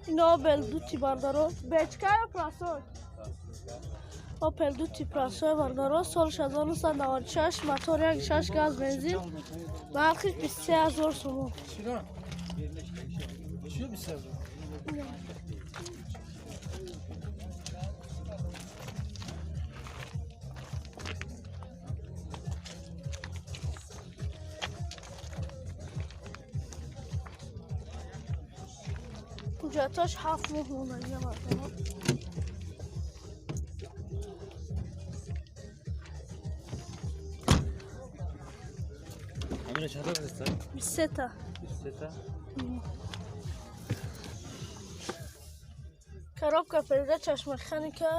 Opel duty bardaro. Bechka ya prasok? Opel duty prasok bardaro. Solsh 1996 motor 1.6 gaz benzin. Narxi 23000 so'm. چرا؟ چی 23000 Hujjatash 7 ماه مونده bardaro. همین چطور هست؟ 23 تا. 23 تا. Коробка передач механика.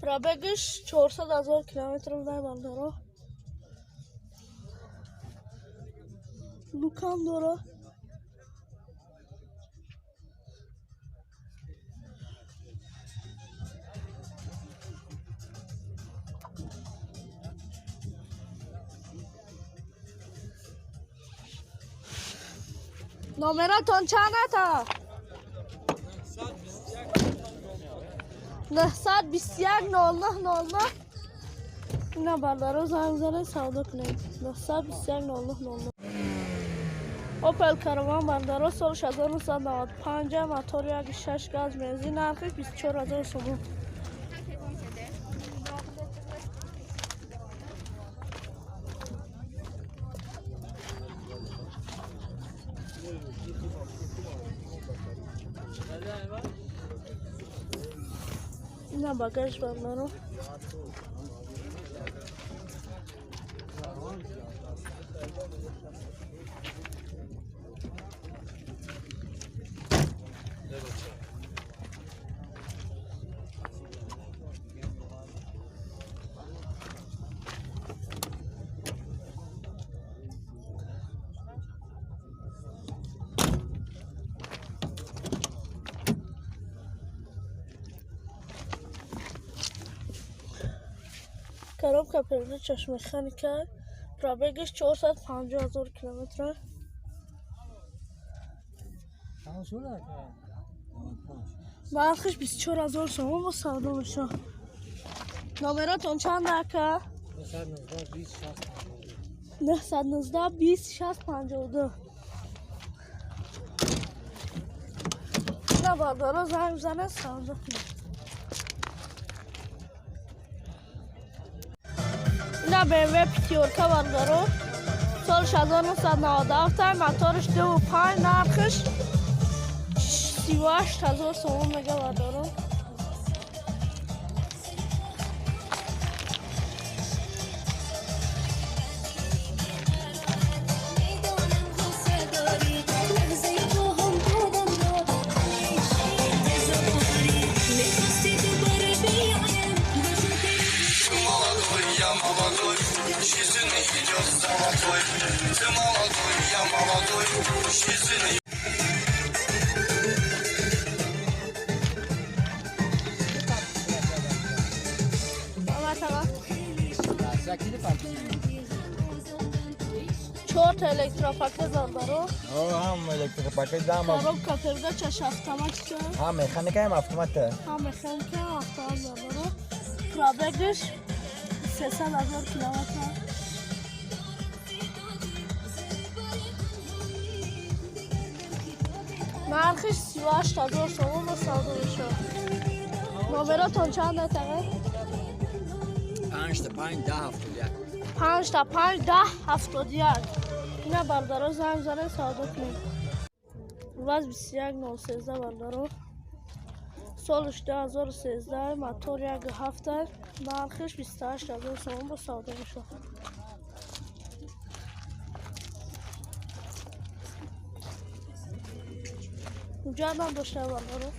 Пробегиш 400,000 километр дай балдаро. Лукам доро. نمراتون چند تا؟ 921 09 نه بردارو زنگ زنه سودا کنیم 921 09 اوپل کاروان بردارو سالش 1995 موتور 1.6 گاز بنزین نرخش 24000 سوم. نه باگاژ بردارو коробка передач механика. Пробегиш 450,000 километр. нархиш 24000 сом бо савдо меша. номеротон чанд ака? 919 20 60 52. на бардоро занг зане савдо кунед. اینا BMW پیتیورکا بردارو سالش 1997 موتورش 2.5 نرخش 38000 سوم میگه بردارو چهار الکتروپاکت بردارو هم الکتروپاکت دام коробка передач автоматика هم مکانیکا هم اتومات هم مکانیکا автомат бардоро пробегиш 300,000 километр. нархиш 38000 сом бо савдо мешавад. номеротон чанд атага? 5 تا 5 10 71 5 تا 5 10 71. اینا بردارو زنگ زنه سودا کنیم. واز 21 913 بردارو سالش 2013 موتور 1.7 нархиш 28000 сом бо савдо мешавад. اونجا هم داشته بردارو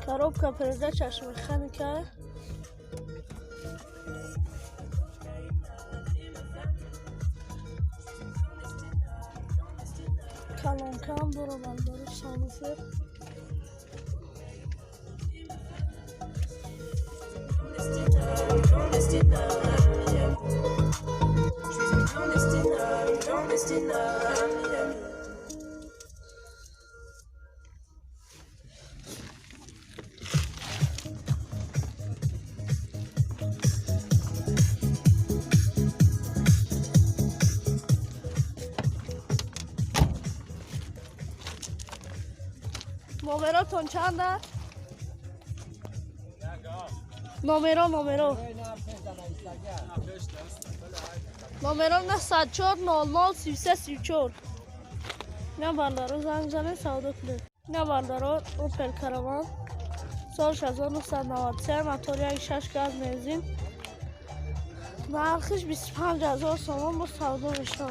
коробка передач механика. کلانکه هم داره بردارو سانوفه. نمراتون چنده؟ نمرو نه 104 00 33 34. نه بردارو زنگ زنه سودا کنید. نه بردارو اوپل کاروان سالش 1993 موتور 1.6 گاز بنزین نرخش 25,000 تومان با سودا میشه.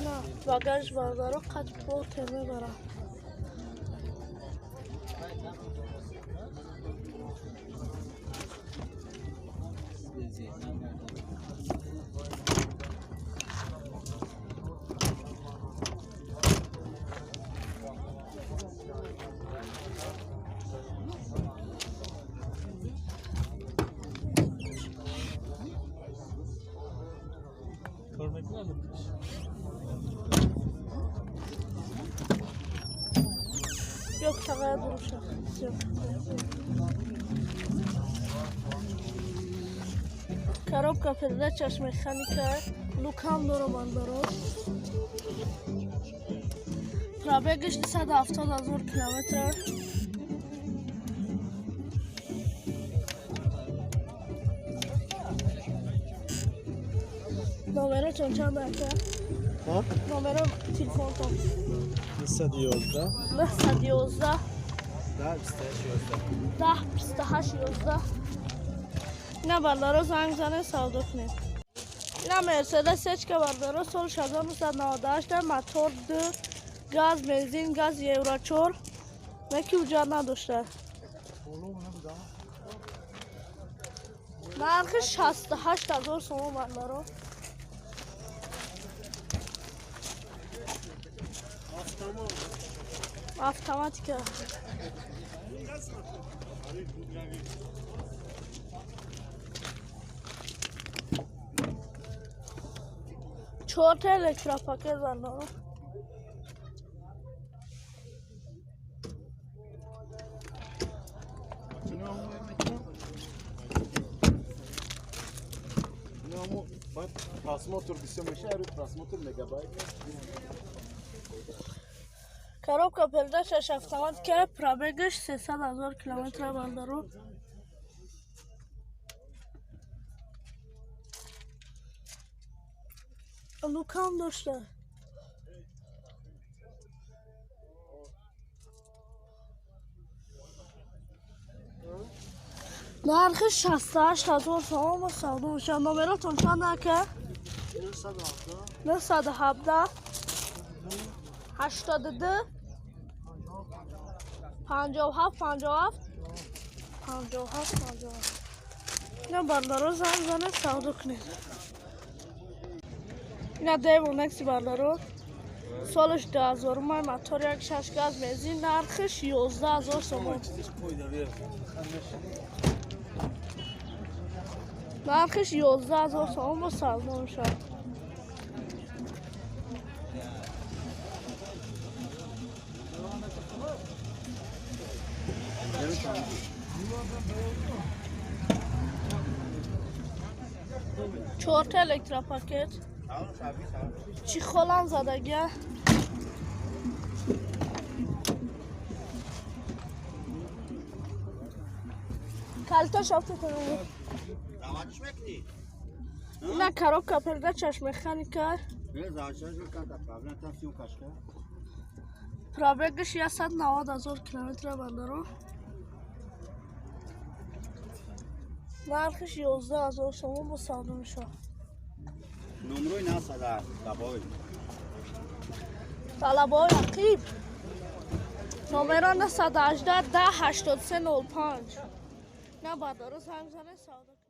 نه باگاج بردارو قد پورت میبرم. Yok şakaya duruşa. Yok. Коробка передача механика лукам доро бандоро. Пробегش 170,000 километр. Номеро чанд ака? ها؟ Номеро телефон то. 111 911 10 28 11. اینا بردارو زنگ زنه سودا کنید. اینا مرسدس اچ که بردارو سالش 1998 موتور 2 گاز بنزین گاز یورو 4 مکی وجا نداشته. نرخش 68,000 تومان بردارو. автоматика. چهار الکتروپاکت بردارو. Просмотр все мешает, просмотр мегабайт. коробка передачаш автоматика пробегаш 300,000 километр бардору. лукам дошта. нархиш 68,000 تومان با سودا میشه. نمراتون چنده که؟ 917 82 57 57 اینا بردارو زنگ زنه سودا کنید. اینا دیو نکسی بردارو سالش 2000 موتور 1.6 گاز بنزین نرخش 11,000 تومان. نرخش 11,000 تومان با سودا میشه. چهار تا الکتروپاکت چی خولم زدگه کلتا شافته کنم. اینا коробка передачаш механика пробегаш 190,000 километр бардору. нархиш 11,000 تومان با سودا میشه. نمروی نه صدر دبای طلبای عقیب نمران 118 10 83 05 نه با درست هم زنه سودا